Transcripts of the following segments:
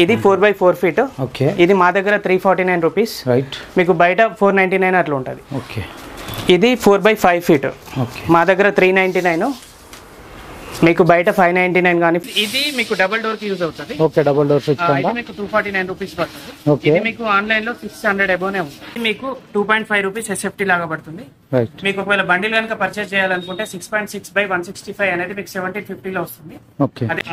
ఇది 4x4 feet. Okay. ఇది మా దగ్గర 349 రూపీస్. రైట్. మీకు బయట 499 అట్లా ఉంటుంది. ఓకే. ఇది 4x5 ఫీట్. ఓకే. మా దగ్గర 399, మీకు బయట 599 కానీ. ఇది మీకు డబుల్ డోర్ కి యూజ్ అవుతుంది. ఓకే. డబుల్ డోర్ ఫ్రిడ్జ్ ఇది మీకు 249 రూపీస్ పడుతుంది. ఓకే. ఇది మీకు ఆన్లైన్ లో 600 అబోనే ఉంటుంది. మీకు 2.5 రూపీస్ ఎస్ఎఫ్టీ లాగా పడుతుంది. రైట్. మీకు ఒకవేళ బండిల్ కనుక పర్చేస్ చేయాలనుకుంటే 6.6/165 అనేది మీకు 1750 లో వస్తుంది. ఓకే. అది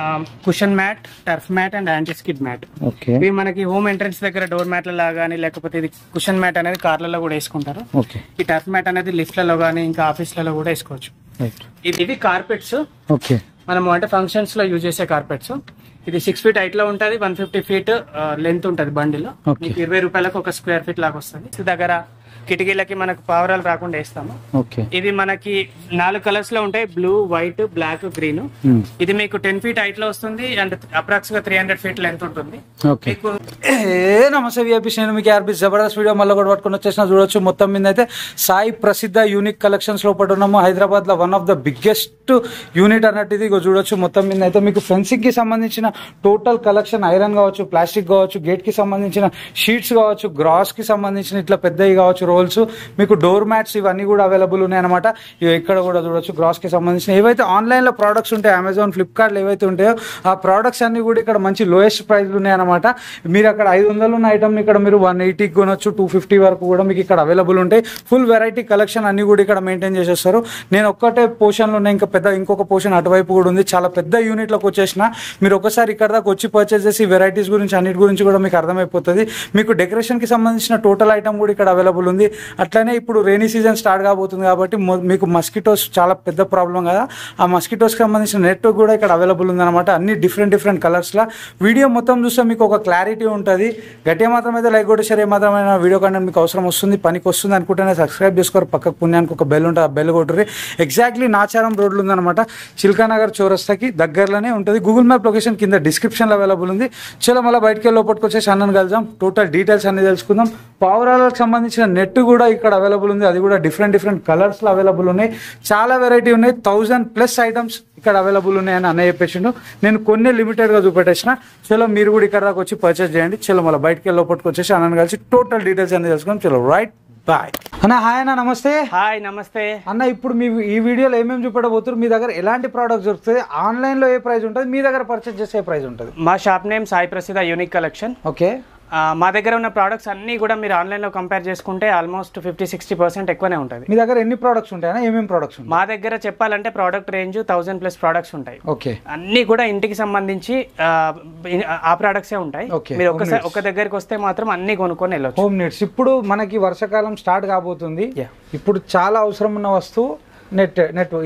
cushion mat, turf mat and anti skid mat. Okay. ఇవి మనకి హోమ్ ఎంట్రన్స్ దగ్గర డోర్ మ్యాట్ల లాగా కానీ, లేకపోతే ఇది కుషన్ మ్యాట్ అనేది కార్లలో కూడా వేసుకుంటారు. ఓకే. ఈ టర్ఫ్ మ్యాట్ అనేది లిఫ్ట్లలో కానీ ఇంకా ఆఫీస్లలో కూడా వేసుకోవచ్చు. రైట్. ఇది కార్పెట్స్. ఓకే. మనము అంటే ఫంక్షన్స్ లో యూజ్ చేసే కార్పెట్స్. ఇది 6 ఫీట్ హైట్ లో ఉంటది, 150 ఫీట్ లెంత్ ఉంటది బండిలో. మీకు 20 రూపాయలకు ఒక స్క్వేర్ ఫీట్ లాగా వస్తుంది. దగ్గర కిటికీలకి మనకు పావురాలు రాకుండా వేస్తాము. ఓకే. ఇది మనకి 4 కలర్స్ లో ఉంటాయి, బ్లూ, వైట్, బ్లాక్, గ్రీన్. ఇది మీకు 10 ఫీట్ హైట్ లో వస్తుంది అండ్ అప్రాక్స్ గా 300 ఫీట్ లెంత్ ఉంటుంది. మీకు నమస్తే విఐపి, నేను మీకు ఆర్బి జబర్దస్త్ వీడియో మళ్ళీ కూడా పట్టుకుని వచ్చేసిన చూడొచ్చు. మొత్తం మీద అయితే సాయి ప్రసిద్ధ యూనిక్ కలెక్షన్స్ లోపల ఉన్నాము. హైదరాబాద్ లో one of the biggest unit అన్నట్టు ఇది చూడొచ్చు. మొత్తం మీద అయితే మీకు ఫెన్సింగ్ కి సంబంధించిన టోటల్ కలెక్షన్, ఐరన్ కావచ్చు, ప్లాస్టిక్ కావచ్చు, గేట్ కి సంబంధించిన షీట్స్ కావచ్చు, గ్రాస్ కి సంబంధించిన ఇట్లా పెద్దవి కావచ్చు, రోల్స్, మీకు డోర్ మ్యాట్స్ ఇవన్నీ కూడా అవైలబుల్ ఉన్నాయి అనమాట. ఇక్కడ కూడా చూడొచ్చు గ్రాస్ కి సంబంధించిన ఏవైతే ఆన్లైన్ లో ప్రోడక్ట్స్ ఉంటాయి, అమెజాన్, ఫ్లిప్కార్ట్ ఏవైతే ఉంటాయో ఆ ప్రోడక్ట్స్ అన్ని కూడా ఇక్కడ మంచి లోయెస్ట్ ప్రైస్ ఉన్నాయి అనమాట. మీరు అక్కడ 500 ఉన్న ఐటమ్ ఇక్కడ మీరు 180 కొనొచ్చు, 250 వరకు కూడా మీకు ఇక్కడ అవైలబుల్ ఉంటాయి. ఫుల్ వెరైటీ కలెక్షన్ అన్ని కూడా ఇక్కడ మెయింటైన్ చేసేస్తారు. నేను ఒక్కటే పోర్షన్ లో ఇంకా ఇంకొక పోర్షన్ అటువైపు కూడా ఉంది. చాలా పెద్ద యూనిట్ లోకి వచ్చేసిన మీరు ఒకసారి ఇక్కడ దాకా వచ్చి పర్చేస్ చేసి వెరైటీస్ గురించి అన్నిటి గురించి కూడా మీకు అర్థమైపోతుంది. మీకు డెకరేషన్ కి సంబంధించిన టోటల్ ఐటమ్ కూడా ఇక్కడ అవైలబుల్ ఉంది. అట్లనే ఇప్పుడు రెయినీ సీజన్ స్టార్ట్ కాబోతుంది కాబట్టి మీకు మస్కిటోస్ చాలా పెద్ద ప్రాబ్లం కదా, ఆ మస్కిటోస్ కి సంబంధించిన నెట్ కూడా ఇక్కడ అవైలబుల్ ఉందన్నమాట. అన్ని డిఫరెంట్ కలర్స్ లా. వీడియో మొత్తం చూస్తే మీకు ఒక క్లారిటీ ఉంటుంది. గట్టిగా మాత్రం అయితే లైక్ కొట్టి షేర్ మాత్రమైన వీడియో కంటెంట్ మీకు అవసరం వస్తుంది, పనికి వస్తుంది అనుకుంటేనే సబ్స్క్రైబ్ చేసుకోరు. పక్కకు పుణ్యానికి ఒక బెల్ ఉంటుంది, ఆ బెల్ కొట్టుర్రి. ఎగ్జాక్ట్లీ నాచారం రోడ్లు ఉందన్నమాట. చిల్కానగర్ చౌరస్తాకి దగ్గరలోనే ఉంటుంది. గూగుల్ మ్యాప్ లొకేషన్ కింద డిస్క్రిప్షన్ లో అవైలబుల్ ఉంది. చలో మళ్ళీ బయటకి లోపలికి వచ్చేసి అన్నను కలుద్దాం, టోటల్ డీటెయిల్స్ అన్ని తెలుసుకుందాం. పావురాలకు సంబంధించిన నెట్ కూడా ఇక్కడ అవైలబుల్ ఉంది. అది కూడా డిఫరెంట్ కలర్స్ లో అవైలబుల్ ఉన్నాయి. చాలా వెరైటీ ఉన్నాయి. 1000+ ఐటమ్స్ ఇక్కడ అవైలబుల్ ఉన్నాయని అన్నయ్య చెప్పేసిండు. నేను కొన్ని లిమిటెడ్ గా చూపెట్టేసిన. చలో మీరు కూడా ఇక్కడ దాకా వచ్చి పర్చేస్ చేయండి. చలో మళ్ళీ బయటకి లోపలికి వచ్చేసి అన్నను కలిసి టోటల్ డీటెయిల్స్ అన్ని తెలుసుకుందాం. చలో రైట్, బాయ్ అన్న. హాయ్ అన్న, నమస్తే. హాయ్, నమస్తే అన్న. ఇప్పుడు మీ ఈ వీడియోలో ఏమేమి చూపెట్టబోతున్నారు? మీ దగ్గర ఎలాంటి ప్రోడక్ట్స్ దొరుకుతాయి? ఆన్లైన్ లో ఏ ప్రైస్ ఉంటుంది? మీ దగ్గర పర్చేస్ చేసే ప్రైస్ ఉంటుంది? మా షాప్ నేమ్ సాయి ప్రసిద్ధ యూనిక్ కలెక్షన్. ఓకే. మా దగ్గర ఉన్న ప్రోడక్ట్స్ అన్ని కూడా మీరు ఆన్లైన్ లో కంపేర్ చేసుకుంటే ఆల్మోస్ట్ 50-60% ఎక్కువనే ఉంటుంది. మీ దగ్గర ఎన్ని ప్రోడక్ట్స్ ఉంటాయా? ఏమేమి ప్రోడక్ట్స్ ఉంటాయి? మా దగ్గర చెప్పాలంటే ప్రోడక్ట్ రేంజ్ 1000+ ప్రోడక్ట్స్ ఉంటాయి. ఓకే. అన్ని కూడా ఇంటికి సంబంధించి ఆ ప్రోడక్ట్సే ఉంటాయి. మీరు ఒక దగ్గరికి వస్తే మాత్రం అన్ని కొనుక్కొని వెళ్ళొచ్చు. Home needs. ఇప్పుడు మనకి వర్షాకాలం స్టార్ట్ కాబోతుంది. ఇప్పుడు చాలా అవసరం ఉన్న వస్తువు నెట్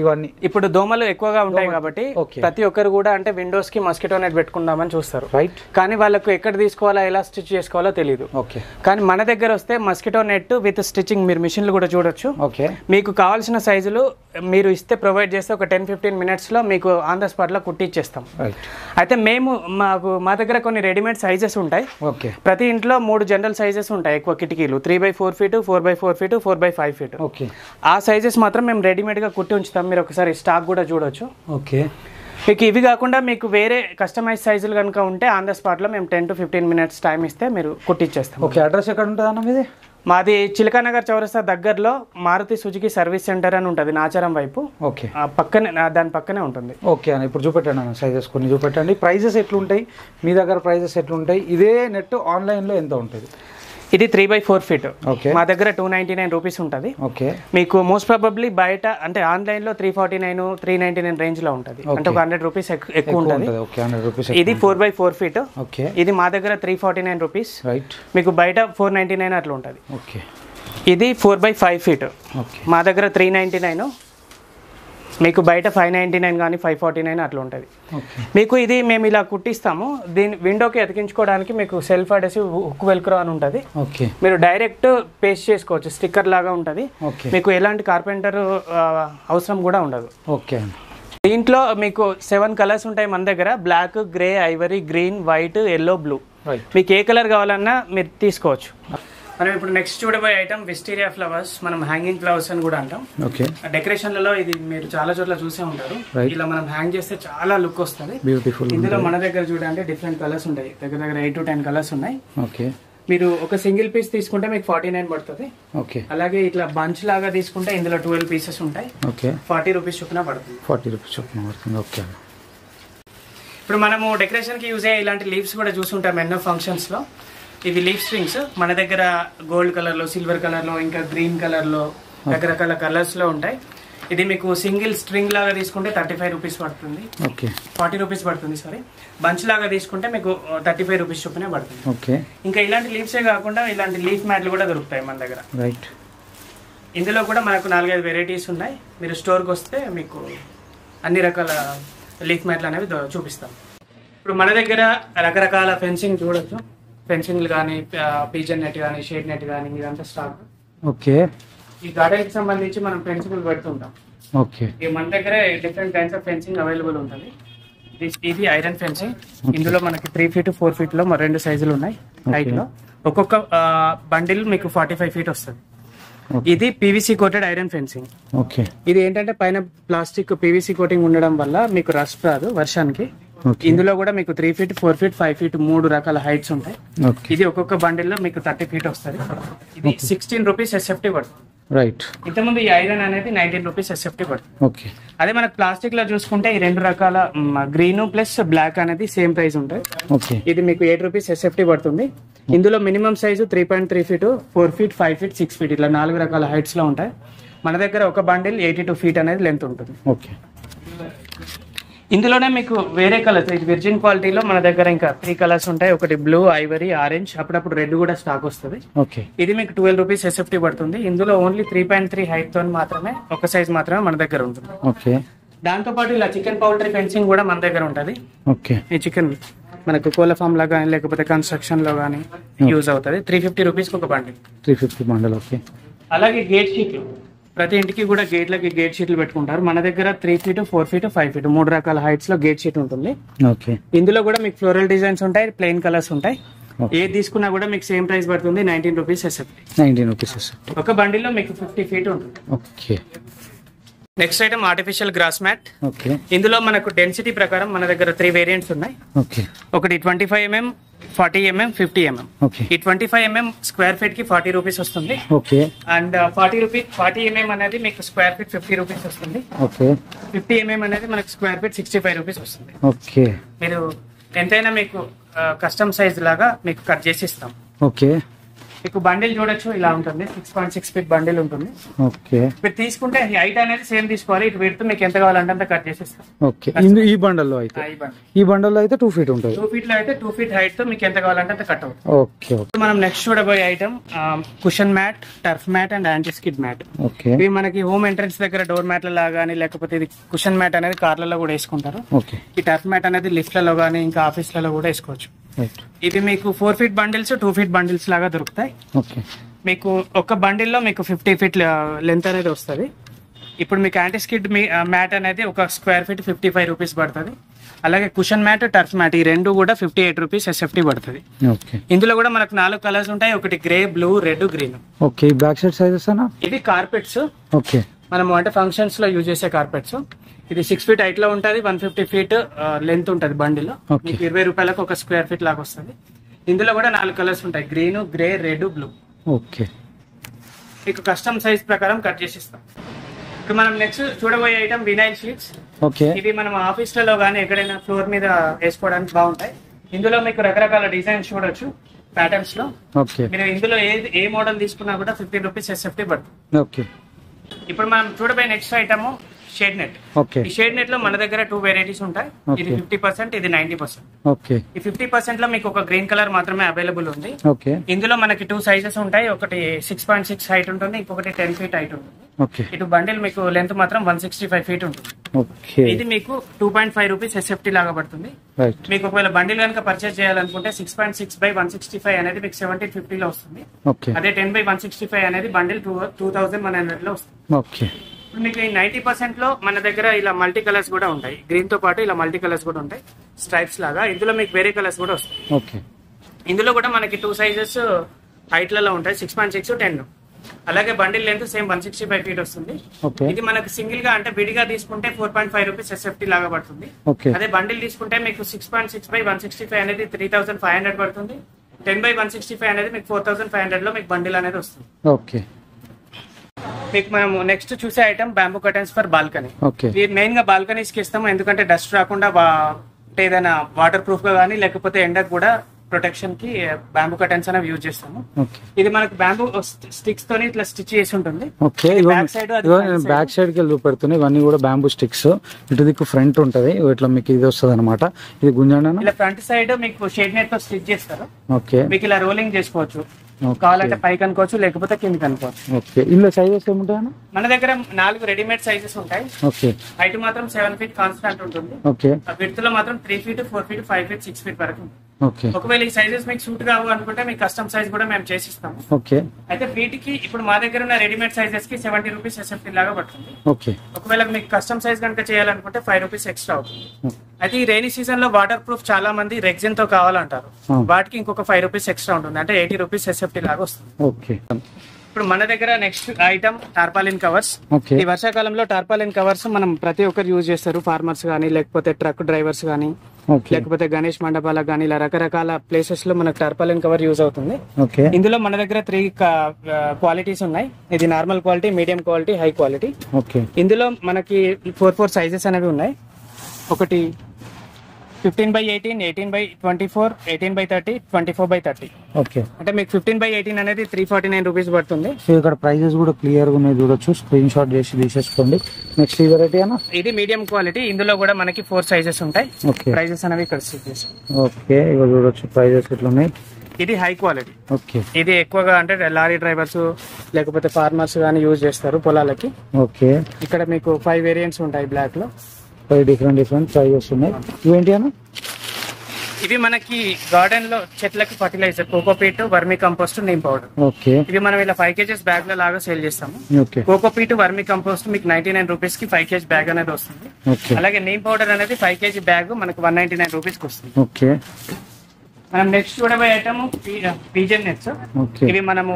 ఇవన్నీ. ఇప్పుడు దోమలు ఎక్కువగా ఉంటాయి కాబట్టి ప్రతి ఒక్కరు కూడా అంటే విండోస్ కి మస్కిటో నెట్ పెట్టుకుందామని చూస్తారు. రైట్. కానీ వాళ్ళకు ఎక్కడ తీసుకోవాలా, ఎలా స్టిచ్ చేసుకోవాలో తెలియదు. ఓకే. కానీ మన దగ్గర వస్తే మస్కిటో నెట్ విత్ స్టిచ్చింగ్ మీరు మిషన్లు కూడా చూడొచ్చు. ఓకే. మీకు కావాల్సిన సైజులు మీరు ఇస్తే ప్రొవైడ్ చేస్తే ఒక 10-15 మినిట్స్ లో మీకు ఆన్ ద స్పాట్ లో కుట్టిచ్చేస్తాం. అయితే మా దగ్గర కొన్ని రెడీమేడ్ సైజెస్ ఉంటాయి. ఓకే. ప్రతి ఇంట్లో 3 జనరల్ సైజెస్ ఉంటాయి. ఎక్కువ కిటికీలు 3x4 feet, 4x4 feet, 4x5 feet. Okay. ఆ సైజెస్ మాత్రం మేము రెడీమేడ్ గా కుట్టి ఉంచుతాం. మీరు ఒకసారి స్టాక్ కూడా చూడొచ్చు. ఓకే. మీకు ఇవి కాకుండా మీకు వేరే కస్టమైజ్ సైజులు కనుక ఉంటే ఆన్ ద స్పాట్ లో మేము 10-15 మినిట్స్ టైం ఇస్తే మీరు కుట్టిచ్చేస్తాం. ఓకే. అడ్రస్ ఎక్కడ ఉంటుంది అన్న మీది? మాది చిలకానగర్ చౌరస్తా దగ్గరలో మారుతి సుజుకి సర్వీస్ సెంటర్ అని ఉంటుంది, నాచారం వైపు. ఓకే. దాని పక్కనే ఉంటుంది. ఓకే అన్న. ఇప్పుడు చూపెట్టండి అన్న, సైజెస్ కొన్ని చూపెట్టండి. ప్రైజెస్ ఎట్లుంటాయి మీ దగ్గర? ప్రైజెస్ ఎట్లుంటాయి? ఇదే నెట్ ఆన్లైన్ లో ఎంత ఉంటుంది? ఇది 3x4 ఫీట్. ఓకే. మా దగ్గర 299 రూపీస్ ఉంటుంది. ఓకే. మీకు మోస్ట్ ప్రాబబ్లీ బయట అంటే ఆన్లైన్ లో 349, 399 రేంజ్ లో ఉంటుంది. అంటే ఒక 100 రూపీస్ ఎక్కువ ఉంటుంది. ఇది 4x4 ఫీట్. ఓకే. ఇది మా దగ్గర 349 రూపీస్. రైట్. మీకు బయట 499 అట్లా ఉంటుంది. ఓకే. ఇది 4x5 ఫీట్. మా దగ్గర 399, మీకు బయట 599 కానీ 549 అట్లా ఉంటుంది. మీకు ఇది మేము ఇలా కుట్టిస్తాము. దీని విండోకి అతికించుకోవడానికి మీకు సెల్ఫ్ అడెసివ్ హుక్ వెల్క్రో అని ఉంటుంది. మీరు డైరెక్ట్ పేస్ట్ చేసుకోవచ్చు, స్టిక్కర్ లాగా ఉంటుంది. మీకు ఎలాంటి కార్పెంటర్ అవసరం కూడా ఉండదు. ఓకే. దీంట్లో మీకు 7 కలర్స్ ఉంటాయి మన దగ్గర. Black, grey, ivory, green, white, yellow, blue. మీకు ఏ కలర్ కావాలన్నా మీరు తీసుకోవచ్చు. మనం ఇప్పుడు నెక్స్ట్ చూడబోయే ఐటమ్ విస్టీరియా ఫ్లవర్స్, మనం హ్యాంగింగ్ ఫ్లవర్స్ అని కూడా అంటాం. ఓకే. డెకరేషన్లలో ఇది మీరు చాలా చోట్ల చూసే ఉంటారు. ఇలా మనం హ్యాంగ్ చేస్తే చాలా లుక్ వస్తుంది, బ్యూటిఫుల్. ఇందులో మన దగ్గర చూడండి డిఫరెంట్ కలర్స్ ఉంటాయి, దగ్గర 8 to 10 కలర్స్ ఉన్నాయి. ఓకే. మీరు ఒక సింగిల్ పీస్ తీసుకుంటే మీకు 49 పడుతుంది. ఓకే. అలాగే ఇట్లా బంచ్ లాగా తీసుకుంటే ఇందులో 12 పీసెస్ ఉంటాయి. ఓకే. 40 రూపీస్ చొప్పున పడుతుంది. 40 రూపీస్ చొప్పున పడుతుంది. ఓకే. ఇప్పుడు మనము డెకరేషన్ కి యూజ్ అయ్యే ఇలాంటి లీవ్స్ కూడా చూసుంటాం ఎన్నో ఫంక్షన్స్ లో. ఇవి లీఫ్ స్ట్రింగ్స్ మన దగ్గర గోల్డ్ కలర్ లో, సిల్వర్ కలర్ లో, ఇంకా గ్రీన్ కలర్ లో, రకరకాల కలర్స్ లో ఉంటాయి. ఇది మీకు సింగిల్ స్ట్రింగ్ లాగా తీసుకుంటే 35 రూపీస్ పడుతుంది. ఓకే. 40 రూపీస్ పడుతుంది, సారీ. బంచ్ లాగా తీసుకుంటే మీకు 35 రూపీస్ చొప్పునే పడుతుంది. ఓకే. ఇంకా ఇలాంటి లీవ్సే కాకుండా ఇలాంటి లీఫ్ మ్యాట్లు కూడా దొరుకుతాయి మన దగ్గర. రైట్. ఇందులో కూడా మనకు 4-5 వెరైటీస్ ఉన్నాయి. మీరు స్టోర్కి వస్తే మీకు అన్ని రకాల లీఫ్ మ్యాట్లు అనేవి చూపిస్తాం. ఇప్పుడు మన దగ్గర రకరకాల ఫెన్సింగ్ చూడొచ్చు. ఫెన్సింగ్లు కానీ, పీజన్ నెట్ కానీ, షేడ్ నెట్ కానీ, ఇదంతా స్టాక్. ఓకే. ఈ గార్డెన్ కి సంబంధించి మనం ఫెన్సింగ్ పెడుతుంటాం. ఓకే. మన దగ్గర different kinds of fencing available ఉంటుంది. ఇది ఐరన్ ఫెన్సింగ్. ఇందులో మనకి 3 feet 4 feet లో 2 సైజులు ఉన్నాయి హైట్ లో. ఒక్కొక్క బండిల్ మీకు 45 feet వస్తుంది. ఇది PVC coated iron fencing. Okay. ఇది ఏంటంటే పైన ప్లాస్టిక్ పీవీసీ కోటింగ్ ఉండడం వల్ల మీకు రస్ట్ రాదు వర్షానికి. ఇందులో కూడా మీకు 3 feet 4 feet 5 feet 3 రకాల హైట్స్ ఉంటాయి. ఇది ఒక్కొక్క బండిల్ లో మీకు 30 feet వస్తుంది. ఇది 16 రూపీస్ SFT పడుతుంది. రైట్. ఇంతకుముందు ఈ ఐరన్ అనేది 19 రూపీస్ SFT పడుతుంది. ఓకే. అదే మనకు ప్లాస్టిక్ లో చూసుకుంటే ఈ 2 రకాల గ్రీన్ ప్లస్ బ్లాక్ అనేది సేమ్ ప్రైస్ ఉంటాయి. ఓకే. ఇది మీకు 8 రూపీస్ SFT పడుతుంది. ఇందులో minimum size 3.3 feet 4 feet 5 feet 6 feet ఇట్లా 4 రకాల హైట్స్ లో ఉంటాయి. మన దగ్గర ఒక బండిల్ 82 feet అనేది లెంత్ ఉంటుంది. ఓకే. ఇందులోనే మీకు వేరే కలర్స్, ఇది విర్జిన్ క్వాలిటీలో మన దగ్గర ఇంకా 3 కలర్స్ ఉంటాయి. ఒకటి బ్లూ, ఐవరీ, ఆరెంజ్, అప్పుడప్పుడు రెడ్ కూడా స్టాక్ వస్తుంది. ఓకే. ఇది మీకు 12 రూపీస్ SFT పడుతుంది. ఇందులో ఓన్లీ 3.3 హైట్ తో మాత్రమే, ఒక సైజ్ మాత్రమే మన దగ్గర ఉంటుంది. ఓకే. దాంతో పాటు ఇలా చికెన్ పౌల్ట్రీ ఫెన్సింగ్ కూడా మన దగ్గర ఉంటుంది. ఓకే. ఈ చికెన్ మనకు కోళ్ళ ఫామ్ లో కానీ లేకపోతే కన్స్ట్రక్షన్ లో కానీ యూజ్ అవుతుంది. 350 రూపీస్ ఒక బండిల్. 350 బండల్. ఓకే. అలాగే గేట్ షీట్లు, ప్రతి ఇంటికి కూడా గేట్లకి గేట్ షీట్లు పెట్టుకుంటారు. మన దగ్గర 3 feet 4 feet 5 feet 3 రకాల హైట్స్ లో గేట్ షీట్ ఉంటుంది. ఓకే. ఇందులో కూడా మీకు ఫ్లోరల్ డిజైన్స్ ఉంటాయి, ప్లెయిన్ కలర్స్ ఉంటాయి. ఏది తీసుకున్నా కూడా మీకు సేమ్ ప్రైస్ పడుతుంది. 19 రూపీస్ SFT. 19 rupees SFT. ఒక బండిల్ లో మీకు 50 feet ఉంటుంది. Okay. Next item artificial grass mat. Okay. ఇందులో మనకు డెన్సిటీ ప్రకారం మన దగ్గర 3 వేరియంట్స్ ఉన్నాయి. ఓకే. ఒకటి 25 mm, 40 mm, 50 mm. ఓకే. ఈ 25 mm స్క్వేర్ ఫీట్ కి 40 రూపీస్ వస్తుంది. ఓకే. అండ్ 40 mm అనేది మీకు స్క్వేర్ ఫీట్ 50 రూపీస్ వస్తుంది. ఓకే. 50 mm అనేది మనకు స్క్వేర్ ఫీట్ 65 రూపీస్ వస్తుంది. ఓకే. మీరు ఎంతైనా మీకు కస్టమ్ సైజ్ లాగా మీకు కట్ చేసి ఇస్తాం. ఓకే. మీకు బండిల్ చూడొచ్చు, ఇలా ఉంటుంది. 6.6 feet బండిల్ ఉంటుంది. ఓకే. మీరు తీసుకుంటే హైట్ అనేది సేమ్ తీసుకోవాలి. ఇటు పెడితే మీకు ఎంత కావాలంటే అంత కట్ చేసి ఇస్తాం. ఓకే. ఈ బండల్లో అయితే ఈ బండల్లో అయితే 2 feet ఉంటుంది. 2 feet లో అయితే 2 feet హైట్ తో మీకు ఎంత కావాలంటే అంత కట్ అవుతుంది. ఓకే. మనం నెక్స్ట్ చూడబోయే item cushion mat, turf mat and anti skid mat. Okay. ఇవి మనకి హోమ్ ఎంట్రన్స్ దగ్గర డోర్ మ్యాట్ల లాగా కానీ, లేకపోతే ఇది కుషన్ మ్యాట్ అనేది కార్లలో కూడా వేసుకుంటారు. ఓకే. ఈ టర్ఫ్ మ్యాట్ అనేది లిఫ్ట్లలో కానీ ఇంకా ఆఫీస్లలో కూడా వేసుకోవచ్చు. రైట్. ఇది మీకు 4 feet బండిల్స్ 2 feet బండిల్స్ లాగా దొరుకుతాయి. ఓకే. మీకు ఒక బండిల్లో మీకు 50 feet లెంత్ అనేది వస్తుంది. ఇప్పుడు మీకు యాంటీ స్కిడ్ మ్యాట్ అనేది ఒక స్క్వేర్ ఫీట్ 55 రూపీస్ పడుతుంది. అలాగే కుషన్ మ్యాట్, టర్ఫ్ మ్యాట్ ఈ రెండు కూడా 58 రూపీస్ SFT పడుతుంది. ఓకే. ఇందులో కూడా మనకు 4 కలర్స్ ఉంటాయి. ఒకటి grey, blue, red, green. Okay. Back side sizes అన్న ఇవి కార్పెట్స్. ఓకే. మనం అంటే ఫంక్షన్స్ లో యూజ్ చేసే కార్పెట్స్. ఇది 6 feet హైట్ లో ఉంటుంది. 150 feet లెంత్ ఉంటుంది బండిలో. మీకు 20 రూపాయలకు ఒక స్క్వేర్ ఫీట్ లాగా వస్తుంది. ఇందులో కూడా 4 కలర్స్ ఉంటాయి. Green, grey, red, blue. Okay. మీకు కస్టమ్ సైజ్ ప్రకారం కట్ చేసి ఇస్తాం. ఇప్పుడు మనం నెక్స్ట్ చూడబోయే ఐటమ్ వినైల్ షీట్స్. ఓకే. ఇవి మనం ఆఫీస్లలో కానీ ఎక్కడైనా ఫ్లోర్ మీద వేసుకోవడానికి బాగుంటాయి. ఇందులో మీకు రకరకాల డిజైన్స్ చూడొచ్చు ప్యాటర్న్స్ లో. ఓకే. మీరు ఇందులో ఏ మోడల్ తీసుకున్నా కూడా 15 రూపీస్ SFT పడుతుంది. ఓకే. ఇప్పుడు మనం చూడబోయే next item shade net. Okay. ఈ షేడ్ నెట్ లో మన దగ్గర 2 వెరైటీస్ ఉంటాయి. ఇది 50%, ఇది 90%. ఓకే. ఈ 50% లో మీకు ఒక గ్రీన్ కలర్ మాత్రమే అవైలబుల్ ఉంది. ఓకే. ఇందులో మనకి 2 సైజెస్ ఉంటాయి. ఒకటి 6.6 హైట్ ఉంటుంది, ఇంకొకటి 10 feet హైట్ ఉంటుంది. ఓకే. ఇటు బండిల్ మీకు లెంత్ మాత్రం 165 feet ఉంటుంది. ఓకే. ఇది మీకు 2.5 రూపీస్ SFT లాగా పడుతుంది. రైట్. మీకు ఒకవేళ బండిల్ కనుక పర్చేస్ చేయాలనుకుంటే 6.6 by 165 అనేది మీకు 1750 లో వస్తుంది. ఓకే. అదే 10 by 165 అనేది బండిల్ 2100 లో వస్తుంది. ఓకే. ఇప్పుడు మీకు 90% లో మన దగ్గర ఇలా మల్టీ కలర్స్ కూడా ఉంటాయి. గ్రీన్ తో పాటు ఇలా మల్టీ కలర్స్ కూడా ఉంటాయి, స్ట్రైప్స్ లాగా. ఇందులో మీకు వేరే కలర్స్ కూడా వస్తాయి. ఓకే. ఇందులో కూడా మనకి 2 సైజెస్ హైట్లలో ఉంటాయి 6.6 10. అలాగే బండిల్ లెంత్ సేమ్ 165 ఫీట్ వస్తుంది. ఇది మనకు సింగిల్ గా అంటే విడిగా తీసుకుంటే 4.5 రూపీస్ ఎస్ఎఫ్టీ లాగా పడుతుంది. అదే బండిల్ తీసుకుంటే మీకు 6.6/165 అనేది 3500 పడుతుంది. 10/165 అనేది మీకు 4500 లో మీకు బండిల్ అనేది వస్తుంది. ఓకే, మీకు మనం నెక్స్ట్ చూసే item bamboo curtains for balcony. ఇది మెయిన్ గా బాల్కనీస్ కి ఇస్తాము, ఎందుకంటే డస్ట్ రాకుండా ఏదైనా వాటర్ ప్రూఫ్ గా కానీ లేకపోతే ఎండకు కూడా ప్రొటెక్షన్ కి బ్యాంబూ కర్టెన్స్ అనేవి యూజ్ చేస్తాము. ఇది మనకు బ్యాంబూ స్టిక్స్ తోని ఇట్లా స్టిచ్ చేసి ఉంటుంది. బ్యాక్ సైడ్ కి పెడుతున్నాయి, ఇవన్నీ కూడా బ్యాంబూ స్టిక్స్. ఇటు దిక్కు ఫ్రంట్ ఉంటది, ఇట్లా మీకు ఇది వస్తుంది అనమాట. ఇది గుంజండి, ఇలా ఫ్రంట్ సైడ్ మీకు షేడ్ నెట్ తో స్టిచ్ చేస్తారు. ఓకే, మీకు ఇలా రోలింగ్ చేసుకోవచ్చు, కావాలంటే పైకి అనుకోవచ్చు లేకపోతే కిందకి అనుకోవచ్చు. ఓకే, ఇందులో సైజెస్ ఏముంటాయి? మన దగ్గర 4 రెడీమేడ్ సైజెస్ ఉంటాయి. ఓకే, హైట్ మాత్రం 7 ఫీట్ కాన్స్టాంట్ ఉంటుంది. ఓకే, విడ్త్ లో మాత్రం 3 ఫీట్ 4 ఫీట్ 5 ఫీట్ 6 ఫీట్ వరకు. ఓకే, ఒకవేళ ఈ సైజెస్ మీకు సూట్ కావు అనుకుంటే మీకు కస్టమ్ సైజ్ కూడా మేము చేసిస్తాము. ఓకే, అయితే వీటికి ఇప్పుడు మా దగ్గర ఉన్న రెడీమేడ్ సైజెస్ కి 70 రూపీస్ ఎస్ఎఫ్టీ లాగా పడుతుంది. ఓకే, ఒకవేళ మీకు కస్టమ్ సైజ్ కనుక చేయాలనుకుంటే 5 రూపీస్ ఎక్స్ట్రా అవుతుంది. అయితే ఈ రైనీ సీజన్ లో వాటర్ ప్రూఫ్ చాలా మంది రెగ్జిన్ తో కావాలంటారు, వాటికి ఇంకొక 5 రూపీస్ ఎక్స్ట్రా ఉంటుంది, అంటే 80 రూపీస్ ఎస్ఎఫ్టీ లాగా వస్తుంది. ఓకే, ఇప్పుడు మన దగ్గర నెక్స్ట్ ఐటమ్ టార్పాలిన్ కవర్స్. ఈ వర్షాకాలంలో టార్పాలిన్ కవర్స్ మనం ప్రతి ఒక్కరు యూజ్ చేస్తారు, ఫార్మర్స్ గానీ లేకపోతే ట్రక్ డ్రైవర్స్ గానీ లేకపోతే గణేష్ మండపాలకు కానీ ఇలా రకరకాల ప్లేసెస్ లో మనకు టార్పాలిన్ కవర్ యూజ్ అవుతుంది. ఇందులో మన దగ్గర 3 క్వాలిటీస్ ఉన్నాయి. ఇది normal quality, medium quality, high quality. ఇందులో మనకి 4 సైజెస్ అనేవి ఉన్నాయి. ఒకటి 15/18, 18/24, 18/30, 24/30. ఓకే, అంటే మీకు 15/18 అనేది 349 రూపీస్ పడుతుంది. సో ఇక్కడ ప్రైజెస్ కూడా క్లియర్ గా ఉన్నాయి, చూడొచ్చు, స్క్రీన్ షాట్ చేసి తీసేసుకోండి. నెక్స్ట్ ఈ వెరైటీ అన్న, ఇది మీడియం క్వాలిటీ. ఇందులో కూడా మనకి 4 సైజెస్ ఉంటాయి. ప్రైజెస్ అనేవి ఇక్కడ ఓకే, ఇక చూడొచ్చు ప్రైజెస్ ఎట్లా ఉన్నాయి. ఇది హై క్వాలిటీ. ఓకే, ఇది ఎక్కువగా అంటే లారీ డ్రైవర్స్ లేకపోతే ఫార్మర్స్ గానీ యూజ్ చేస్తారు పొలాలకి. ఓకే, ఇక్కడ మీకు 5 వేరియంట్స్ ఉంటాయి బ్లాక్ లో. 5 డిఫరెంట్ ప్రైజెస్ ఉన్నాయి. ఇవేంటి అన్న? ఇవి మనకి గార్డెన్ లో చెట్లకి fertiliser, cocopeat, vermicompost, neem powder. Okay, ఇవి మనం ఇలా 5 kgs బ్యాగ్ లో లాగా సేల్ చేస్తాము. కోకోపీట్, వర్మి కంపోస్ట్ మీకు 99 రూపీస్ కి 5 kg బ్యాగ్ అనేది వస్తుంది. అలాగే నీమ్ పౌడర్ అనేది 5 kg బ్యాగ్ మనకు 199 రూపీస్ కి వస్తుంది. ఓకే, మనం నెక్స్ట్ చూడబోయే ఐటమ్ పీజన్ నెట్స్. ఇవి మనము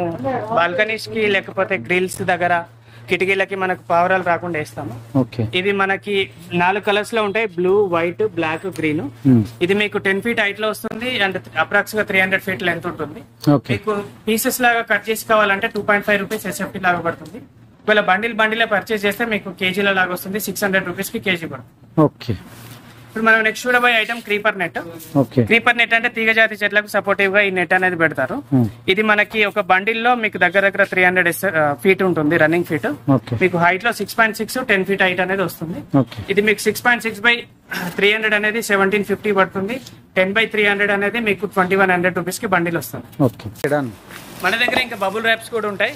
బాల్కనీస్ కి లేకపోతే గ్రిల్స్ దగ్గర కిటికీలకి మనకు పావురాలు రాకుండా వేస్తాము. ఇది మనకి 4 కలర్స్ లో ఉంటాయి, బ్లూ, వైట్, బ్లాక్, గ్రీన్. ఇది మీకు 10 ఫీట్ హైట్ లో వస్తుంది అండ్ అప్రాక్స్ గా 300 ఫీట్ లెంత్ ఉంటుంది. మీకు పీసెస్ లాగా కట్ చేసి కావాలంటే 2.5 రూపీస్ ఎస్ఎఫ్టీ లాగా పడుతుంది. ఒకవేళ బండిల్ పర్చేస్ చేస్తే మీకు కేజీల లాగా వస్తుంది, 600 రూపీస్ కి కేజీ పడుతుంది. ఇప్పుడు మనం నెక్స్ట్ చూడబోయే item creeper net. Creeper net అంటే తీగ జాతి చెట్లకు సపోర్టివ్ గా ఈ నెట్ అనేది పెడతారు. ఇది మనకి ఒక బండిల్ లో మీకు దగ్గర 300 ఫీట్ ఉంటుంది, రన్నింగ్ ఫీట్. మీకు హైట్ లో 6.6 10 ఫీట్ హైట్ అనేది వస్తుంది. ఇది మీకు 6.6/300 అనేది 1750 పడుతుంది. 10/300 అనేది మీకు 2100 రూపీస్ కి బండిల్ వస్తుంది. మన దగ్గర ఇంకా బబుల్ ర్యాప్స్ కూడా ఉంటాయి.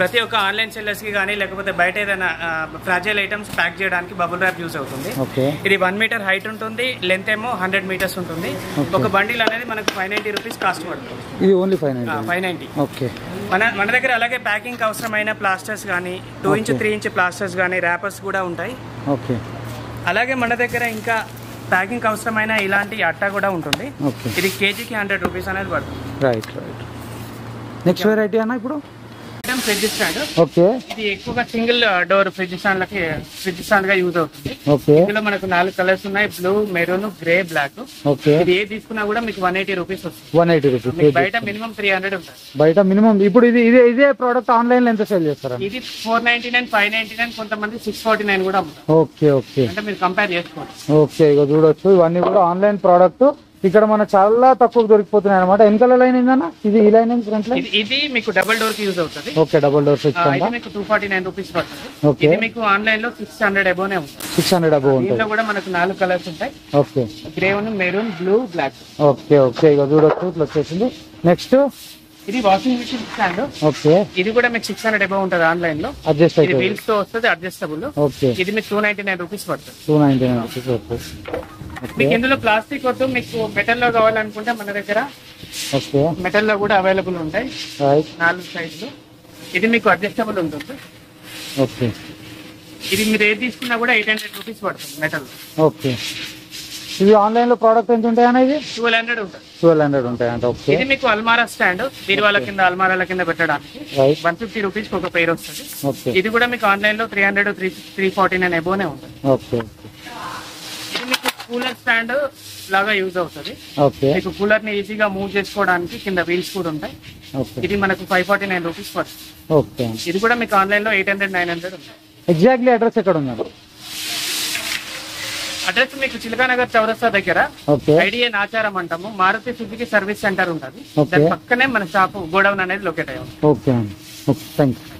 ప్రతి ఒక్క ఆన్లైన్ సెల్లర్స్ కి కానీ లేకపోతే బయట ఏదైనా ఫ్రాజైల్ ఐటమ్స్ ప్యాక్ చేయడానికి బబుల్ ర్యాప్ యూజ్ అవుతుంది. ఇది 1 మీటర్ హైట్ ఉంటుంది, లెంత్ ఏమో 100 మీటర్స్ ఉంటుంది. ఒక బండిల్ అనేది మనకు 590 రూపీస్ కాస్ట్ పడుతుంది. ఇది ఓన్లీ 590. మన దగ్గర అలాగే ప్యాకింగ్ అవసరమైన ప్లాస్టర్స్ కానీ 2 ఇంచ్ 3 ఇంచ్ ప్లాస్టర్స్ కానీ ర్యాపర్స్ కూడా ఉంటాయి. అలాగే మన దగ్గర ఇంకా ప్యాకింగ్ అవసరమైన ఇలాంటి అట్టా కూడా ఉంటుంది. ఇది కేజీకి 100 రూపీస్ అనేది పడుతుంది. నెక్స్ట్ వెరైటీ అన్న ఇప్పుడు ఫ్రిడ్జ్ స్టాండ్. ఓకే, ఇది ఎక్కువగా సింగిల్ డోర్ ఫ్రిడ్జ్ స్టాండ్ గా యూజ్ అవుతుంది. ఇందులో మనకు 4 కలర్స్ ఉన్నాయి, బ్లూ, మెరూన్, గ్రే, బ్లాక్. ఇది ఏ తీసుకున్నా కూడా మీకు 180 రూపీస్ వస్తుంది. 180 రూపీస్. బయట మినిమం 300 ఉంటుంది. బయట మినిమం. ఇప్పుడు ఇదే ప్రోడక్ట్ ఆన్లైన్ లో ఎంత సేల్ చేస్తారు? ఇది 499, 599, కొంతమంది 649 కూడా అమ్ముతారు. ఓకే, అంటే మీరు కంపేర్ చేసుకోండి. ఓకే, ఇక చూడొచ్చు, ఇవన్నీ కూడా ఆన్లైన్ ప్రోడక్ట్. ఇక్కడ మన చాలా తక్కువ దొరికిపోతున్నాయి అనమాట. వెనకాల లైన్ ఏందన్నా? ఈ లైన్ ఫ్రంట్ లైన్. ఇది మీకు డబుల్ డోర్ కి యూజ్ అవుతుంది. ఓకే, డబుల్ డోర్ మీకు 249 రూపీస్ పడుతుంది. ఇది మీకు ఆన్లైన్ లో 600 అబోవ్ ఉంటుంది. 600 అబోవ్ ఉంటుంది. దీంట్లో కూడా మనకు 4 కలర్స్ ఉంటాయి. Okay, grey, maroon, blue, black. Okay, ఇక చూడొచ్చు ఇట్లా వచ్చేసింది. నెక్స్ట్ ఇది వాషింగ్ మిషన్ స్టాండ్. ఓకే, ఇది కూడా మీకు 600 అబోవ్ ఉంటుంది. ఆన్లైన్ లో అడ్జస్ట్ ఇది వీల్స్ తో వస్తుంది, అడ్జస్టబుల్. ఓకే, ఇది మీకు 299 రూపీస్ పడుతుంది. 299 రూపీస్ పడుతుంది. మీకు ఇందులో ప్లాస్టిక్ వద్దు, మీకు మెటల్ లో కావాలనుకుంటే మన దగ్గర మెటల్ లో కూడా అవైలబుల్ ఉంటాయి, 4 సైజులు. ఇది మీకు అడ్జస్టబుల్ ఉంటుంది. ఓకే, ఇది మీరు ఏది తీసుకున్నా కూడా 800 రూపీస్ పడుతుంది మెటల్. ఓకే, ఇది ఆన్లైన్ లో ప్రోడక్ట్ ఎంత ఉంటాయన్నా? ఇది 1200 ఉంటుంది. 1200 ఉంటాయంట. ఓకే. ఇది మీకు అల్మారా స్టాండ్, బీరువాల కింద అల్మారాల కింద పెట్టడానికి రైట్. 150 రూపీస్ ఒక పెయిర్ వస్తుంది. ఓకే. ఇది కూడా మీకు ఆన్లైన్ లో 300 349 ఎబోనే ఉంటుంది. ఓకే. ఇది మీకు కూలర్ స్టాండ్ లాగా యూజ్ అవుతుంది. ఓకే. మీకు కూలర్ ని ఈజీగా మూవ్ చేసుకోవడానికి కింద వీల్స్ కూడా ఉంటాయి. ఓకే. ఇది మనకు 549 రూపీస్ పడుతుంది. ఓకే. ఇది కూడా మీకు ఆన్లైన్ లో 800 900 ఉంటాయి. ఎగ్జాక్ట్లీ అడ్రస్ ఎక్కడ ఉందండి? అడ్రస్ మీకు చిలకానగర్ చౌరస్తా దగ్గర ఓకే. ఐడియా నాచారం అంటాము, మారుతి సుజుకి సర్వీస్ సెంటర్ ఉంటుంది. ఓకే. దాని పక్కనే మన షాప్ గోడౌన్ అనేది లొకేట్ అయ్యి ఉంది. ఓకే అండి. Okay, thank you.